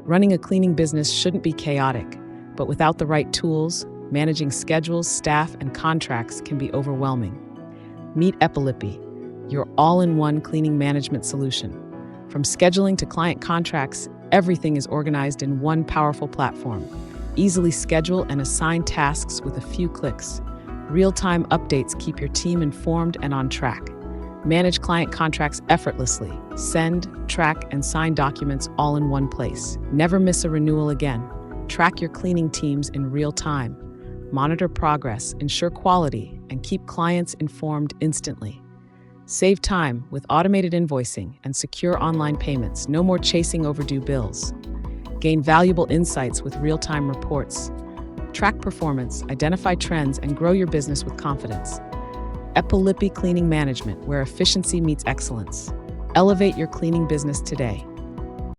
Running a cleaning business shouldn't be chaotic, but without the right tools, managing schedules, staff, and contracts can be overwhelming. Meet Epilipi, your all-in-one cleaning management solution. From scheduling to client contracts, everything is organized in one powerful platform. Easily schedule and assign tasks with a few clicks. Real-time updates keep your team informed and on track. Manage client contracts effortlessly. Send, track, and sign documents all in one place. Never miss a renewal again. Track your cleaning teams in real time. Monitor progress, ensure quality, and keep clients informed instantly. Save time with automated invoicing and secure online payments. No more chasing overdue bills. Gain valuable insights with real-time reports. Track performance, identify trends, and grow your business with confidence. Epilipi Cleaning Management, where efficiency meets excellence. Elevate your cleaning business today.